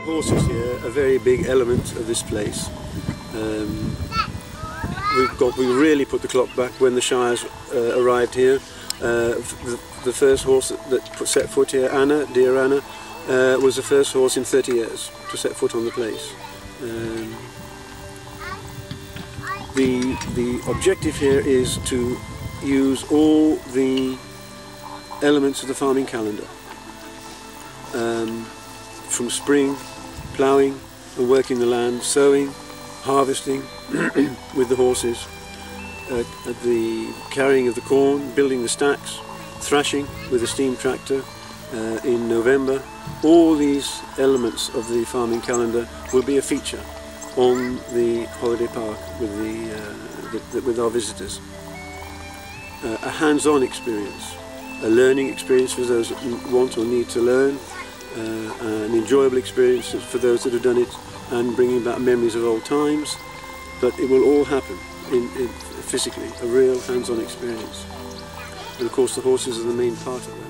Horses here, a very big element of this place. We really put the clock back when the Shires arrived here. The first horse that set foot here, Anna, dear Anna, was the first horse in 30 years to set foot on the place. The objective here is to use all the elements of the farming calendar. From spring, ploughing and working the land, sowing, harvesting with the horses, the carrying of the corn, building the stacks, thrashing with a steam tractor in November. All these elements of the farming calendar will be a feature on the holiday park with our visitors. A hands-on experience, a learning experience for those that want or need to learn, an enjoyable experience for those that have done it and bringing back memories of old times, but it will all happen physically, a real hands-on experience. And of course the horses are the main part of that.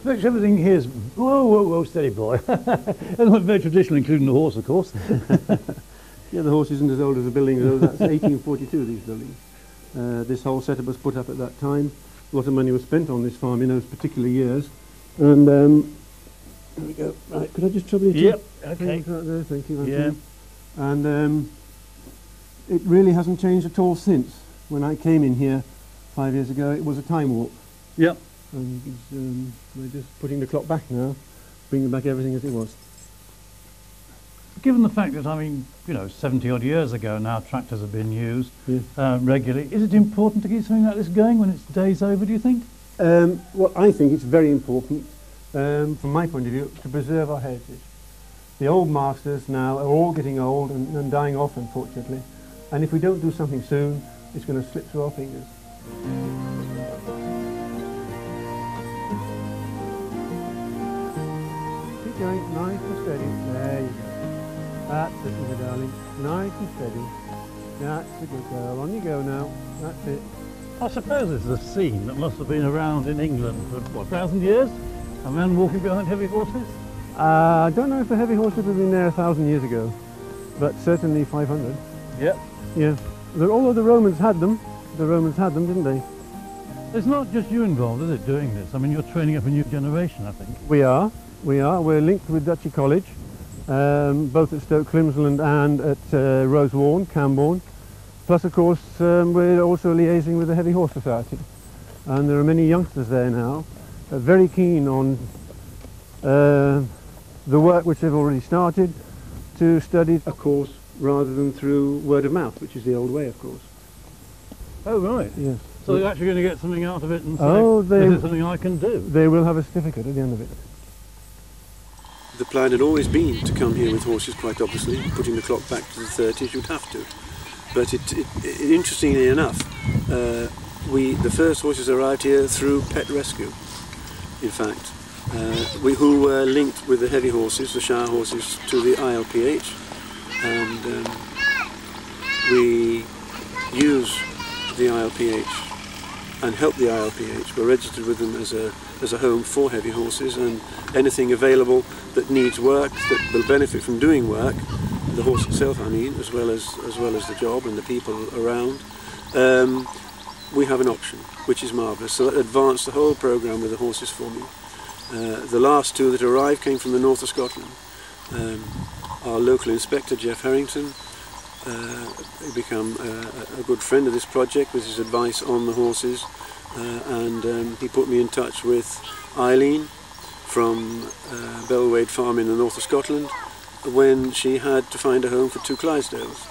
Rich, everything here is, whoa, steady boy. Everything very traditional, including the horse, of course. Yeah, the horse isn't as old as the building, though. That's 1842, these buildings. This whole setup was put up at that time. A lot of money was spent on this farm in those particular years. And there we go. Right, could I just trouble you? Yep, okay. Right there, thank you. Yeah. And it really hasn't changed at all since. When I came in here 5 years ago, it was a time warp. Yep. And we're just putting the clock back now, bringing back everything as it was. Given the fact that, I mean, you know, 70 odd years ago now tractors have been used Yeah. regularly, is it important to keep something like this going when its day's over, do you think? Well, I think it's very important, from my point of view, to preserve our heritage. The old masters now are all getting old and dying off, unfortunately. And if we don't do something soon, it's going to slip through our fingers. Keep going, nice and steady. There you go. That's it, my darling. Nice and steady. That's a good girl. On you go now. That's it. I suppose this is a scene that must have been around in England for, what, 1,000 years? A man walking behind heavy horses? I don't know if the heavy horses have been there 1,000 years ago, but certainly 500. Yep. Yeah. Although the Romans had them, didn't they? It's not just you involved, is it, doing this? I mean, you're training up a new generation, I think. We are. We're linked with Duchy College, both at Stoke Climsland and at Rosewarne, Camborne. Plus, of course, we're also liaising with the Heavy Horse Society. And there are many youngsters there now, very keen on the work which they've already started, to study a course rather than through word of mouth, which is the old way, of course. Oh, right. Yes. So they're actually going to get something out of it and say, this is something I can do. They will have a certificate at the end of it. The plan had always been to come here with horses, quite obviously. Putting the clock back to the 30s, you'd have to. But interestingly enough, the first horses arrived here through pet rescue, in fact. Who were linked with the heavy horses, the Shire horses, to the ILPH. And we use the ILPH and help the ILPH. We're registered with them as a home for heavy horses, and anything available that needs work, that will benefit from doing work, the horse itself I mean, as well as the job and the people around, we have an option, which is marvellous. So that advanced the whole programme with the horses for me. The last two that arrived came from the north of Scotland. Our local inspector, Jeff Harrington, became a good friend of this project with his advice on the horses, and he put me in touch with Eileen from Belwade Farm in the north of Scotland when she had to find a home for two Clydesdales,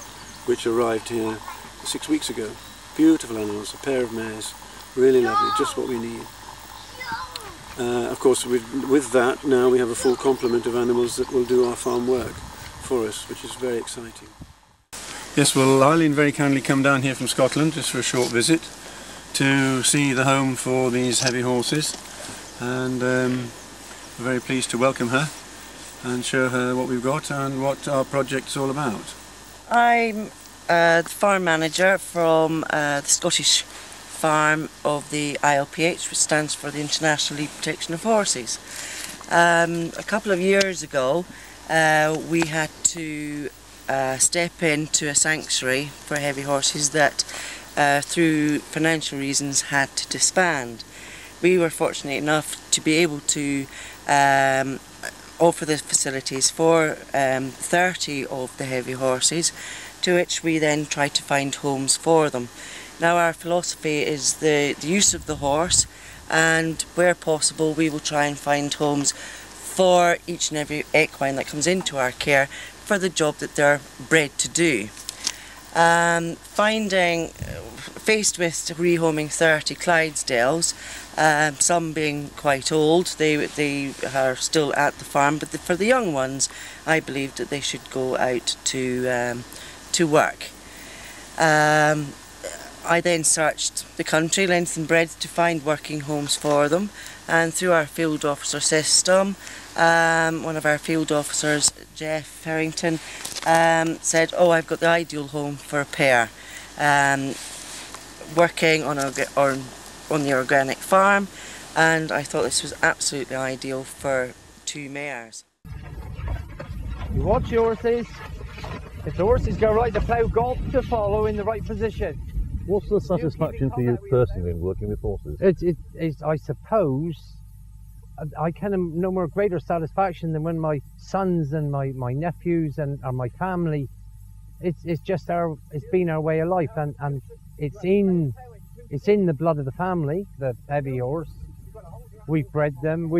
which arrived here 6 weeks ago. Beautiful animals, a pair of mares, really lovely, just what we need. Of course, with that, now we have a full complement of animals that will do our farm work for us, which is very exciting. Yes, well, Eileen very kindly come down here from Scotland just for a short visit to see the home for these heavy horses, and we're very pleased to welcome her and show her what we've got and what our project's all about. I'm the farm manager from the Scottish farm of the ILPH, which stands for the International League Protection of Horses. A couple of years ago we had to step into a sanctuary for heavy horses that through financial reasons had to disband. We were fortunate enough to be able to offer the facilities for 30 of the heavy horses, to which we then tried to find homes for them. Now our philosophy is the use of the horse, and where possible we will try and find homes for each and every equine that comes into our care for the job that they're bred to do. Faced with rehoming 30 Clydesdales, some being quite old, they are still at the farm, but for the young ones I believe that they should go out to work. I then searched the country, length and breadth, to find working homes for them, and through our field officer system, one of our field officers, Jeff Harrington, said, "Oh, I've got the ideal home for a pair, working on the organic farm," and I thought this was absolutely ideal for 2 mares. You watch your horses. If the horses go right, the plough got to follow in the right position. What's the satisfaction for you personally in working with horses? It's, I suppose, I can have no more greater satisfaction than when my sons and my nephews and my family, it's been our way of life, and it's in the blood of the family, the heavy horse. We've bred them.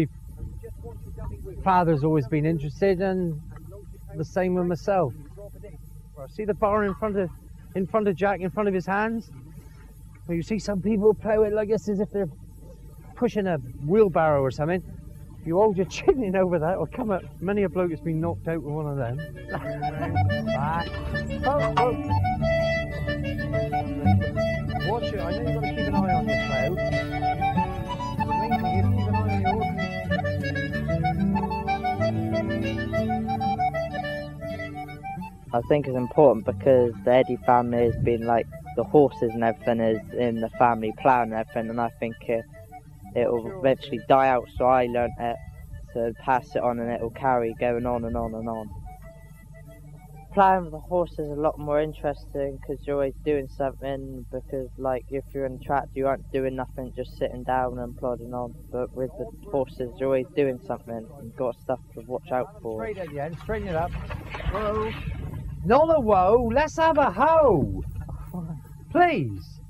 Father's always been interested, and the same with myself. See the bar in front of Jack, in front of his hands? Well, you see some people plough it like this as if they're pushing a wheelbarrow or something. If you hold your chin in over that, it'll come up. Many a bloke has been knocked out with one of them. Back. Oh. Watch it. I know you've got to keep an eye on your plough. The main thing is keep an eye on your horse. I think it's important because the Eddy family has been like, the horses and everything is in the family plough and everything, and I think it will eventually die out, so I learnt it to pass it on, and it will carry going on and on and on. Ploughing with the horse is a lot more interesting because you're always doing something, because like if you're in track you aren't doing nothing, just sitting down and plodding on, but with the horses you're always doing something, you've got stuff to watch out for. Straight at the end, straighten it up. Whoa. Not a whoa, let's have a ho! Please.